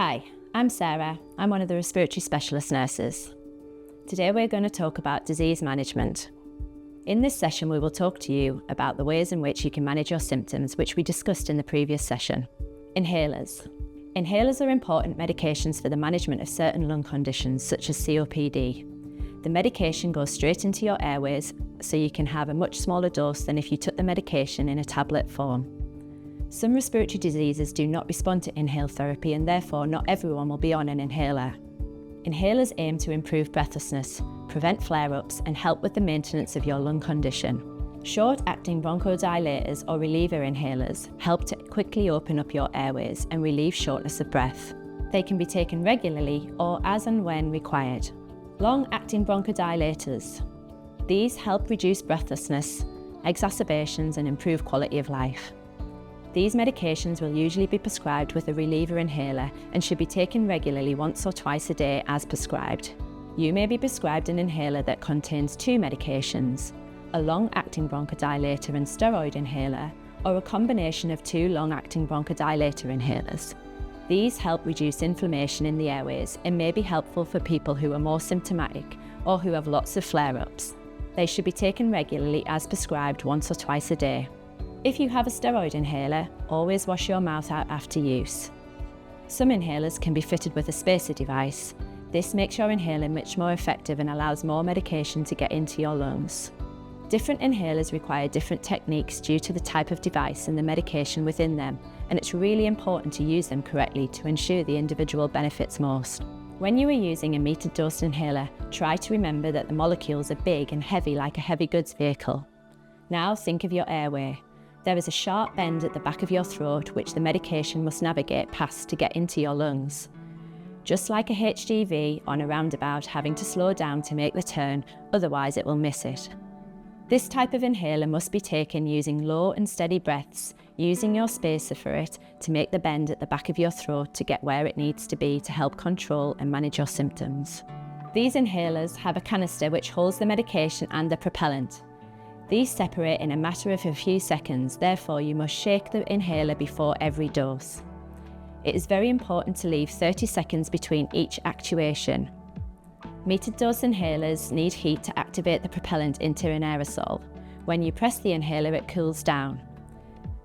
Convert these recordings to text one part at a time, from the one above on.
Hi, I'm Sarah. I'm one of the respiratory specialist nurses. Today we're going to talk about disease management. In this session we will talk to you about the ways in which you can manage your symptoms, which we discussed in the previous session. Inhalers. Inhalers are important medications for the management of certain lung conditions such as COPD. The medication goes straight into your airways, so you can have a much smaller dose than if you took the medication in a tablet form. Some respiratory diseases do not respond to inhaled therapy, and therefore not everyone will be on an inhaler. Inhalers aim to improve breathlessness, prevent flare-ups, and help with the maintenance of your lung condition. Short-acting bronchodilators or reliever inhalers help to quickly open up your airways and relieve shortness of breath. They can be taken regularly or as and when required. Long-acting bronchodilators. These help reduce breathlessness, exacerbations, and improve quality of life. These medications will usually be prescribed with a reliever inhaler and should be taken regularly once or twice a day as prescribed. You may be prescribed an inhaler that contains two medications, a long-acting bronchodilator and steroid inhaler, or a combination of two long-acting bronchodilator inhalers. These help reduce inflammation in the airways and may be helpful for people who are more symptomatic or who have lots of flare-ups. They should be taken regularly as prescribed once or twice a day. If you have a steroid inhaler, always wash your mouth out after use. Some inhalers can be fitted with a spacer device. This makes your inhaler much more effective and allows more medication to get into your lungs. Different inhalers require different techniques due to the type of device and the medication within them, and it's really important to use them correctly to ensure the individual benefits most. When you are using a metered dose inhaler, try to remember that the molecules are big and heavy like a heavy goods vehicle. Now think of your airway. There is a sharp bend at the back of your throat which the medication must navigate past to get into your lungs. Just like a HGV on a roundabout having to slow down to make the turn, otherwise it will miss it. This type of inhaler must be taken using low and steady breaths, using your spacer for it to make the bend at the back of your throat to get where it needs to be to help control and manage your symptoms. These inhalers have a canister which holds the medication and the propellant. These separate in a matter of a few seconds, therefore you must shake the inhaler before every dose. It is very important to leave 30 seconds between each actuation. Metered dose inhalers need heat to activate the propellant into an aerosol. When you press the inhaler, it cools down.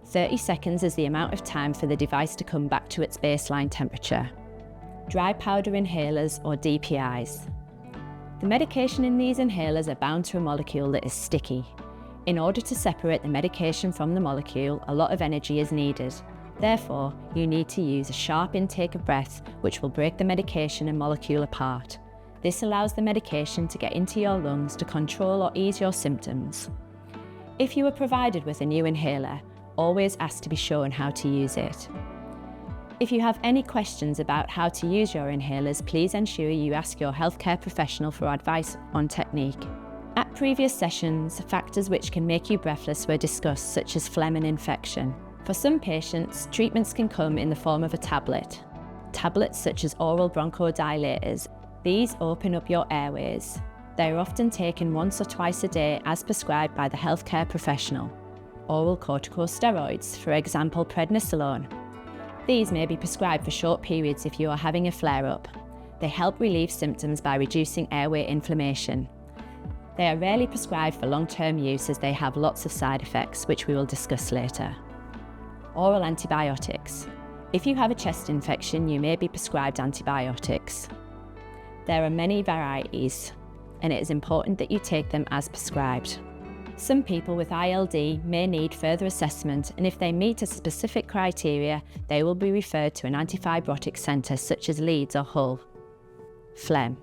30 seconds is the amount of time for the device to come back to its baseline temperature. Dry powder inhalers or DPIs. The medication in these inhalers are bound to a molecule that is sticky. In order to separate the medication from the molecule, a lot of energy is needed. Therefore, you need to use a sharp intake of breath which will break the medication and molecule apart. This allows the medication to get into your lungs to control or ease your symptoms. If you are provided with a new inhaler, always ask to be shown how to use it. If you have any questions about how to use your inhalers, please ensure you ask your healthcare professional for advice on technique. At previous sessions, factors which can make you breathless were discussed, such as phlegm and infection. For some patients, treatments can come in the form of a tablet. Tablets such as oral bronchodilators. These open up your airways. They are often taken once or twice a day as prescribed by the healthcare professional. Oral corticosteroids, for example prednisolone. These may be prescribed for short periods if you are having a flare-up. They help relieve symptoms by reducing airway inflammation. They are rarely prescribed for long-term use as they have lots of side effects, which we will discuss later. Oral antibiotics. If you have a chest infection, you may be prescribed antibiotics. There are many varieties, and it is important that you take them as prescribed. Some people with ILD may need further assessment, and if they meet a specific criteria, they will be referred to an antifibrotic centre such as Leeds or Hull. Phlegm.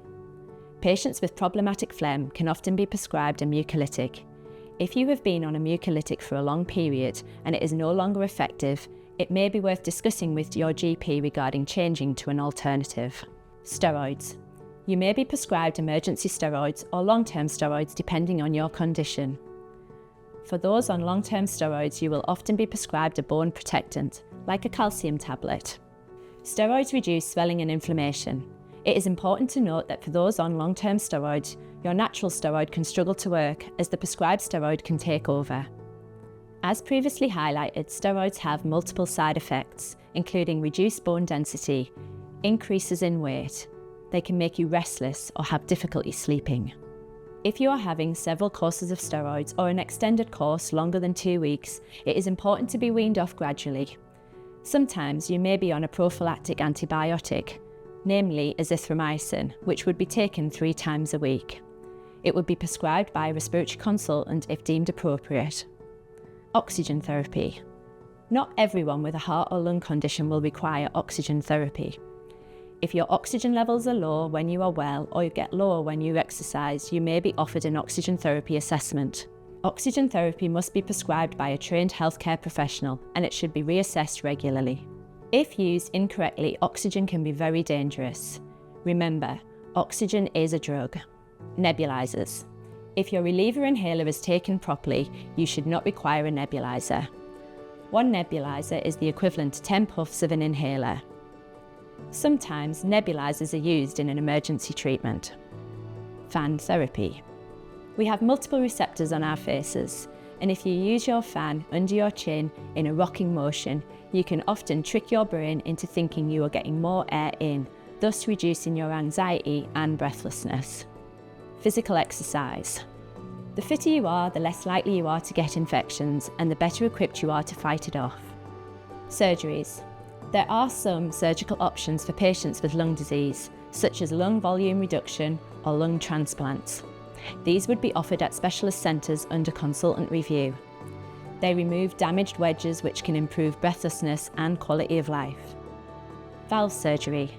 Patients with problematic phlegm can often be prescribed a mucolytic. If you have been on a mucolytic for a long period and it is no longer effective, it may be worth discussing with your GP regarding changing to an alternative. Steroids. You may be prescribed emergency steroids or long-term steroids depending on your condition. For those on long-term steroids, you will often be prescribed a bone protectant, like a calcium tablet. Steroids reduce swelling and inflammation. It is important to note that for those on long-term steroids, your natural steroid can struggle to work as the prescribed steroid can take over. As previously highlighted, steroids have multiple side effects, including reduced bone density, increases in weight. They can make you restless or have difficulty sleeping. If you are having several courses of steroids or an extended course longer than 2 weeks, it is important to be weaned off gradually. Sometimes you may be on a prophylactic antibiotic, namely azithromycin, which would be taken 3 times a week. It would be prescribed by a respiratory consultant if deemed appropriate. Oxygen therapy. Not everyone with a heart or lung condition will require oxygen therapy. If your oxygen levels are low when you are well or you get lower when you exercise, you may be offered an oxygen therapy assessment. Oxygen therapy must be prescribed by a trained healthcare professional and it should be reassessed regularly. If used incorrectly, oxygen can be very dangerous. Remember, oxygen is a drug. Nebulizers. If your reliever inhaler is taken properly, you should not require a nebulizer. 1 nebulizer is the equivalent to 10 puffs of an inhaler. Sometimes nebulizers are used in an emergency treatment. Fan therapy. We have multiple receptors on our faces, and if you use your fan under your chin in a rocking motion, you can often trick your brain into thinking you are getting more air in, thus reducing your anxiety and breathlessness. Physical exercise. The fitter you are, the less likely you are to get infections, and the better equipped you are to fight it off. Surgeries. There are some surgical options for patients with lung disease, such as lung volume reduction or lung transplants. These would be offered at specialist centres under consultant review. They remove damaged wedges which can improve breathlessness and quality of life. Valve surgery.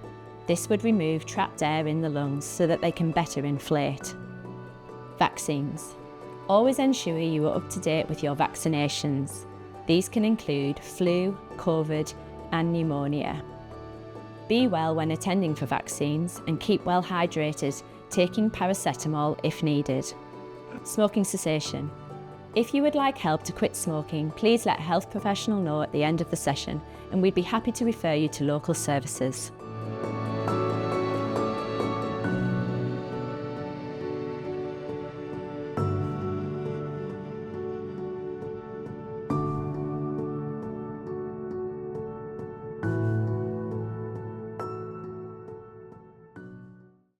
This would remove trapped air in the lungs so that they can better inflate. Vaccines. Always ensure you are up to date with your vaccinations. These can include flu, COVID, and pneumonia. Be well when attending for vaccines and keep well hydrated, taking paracetamol if needed. Smoking cessation. If you would like help to quit smoking, please let a health professional know at the end of the session and we'd be happy to refer you to local services.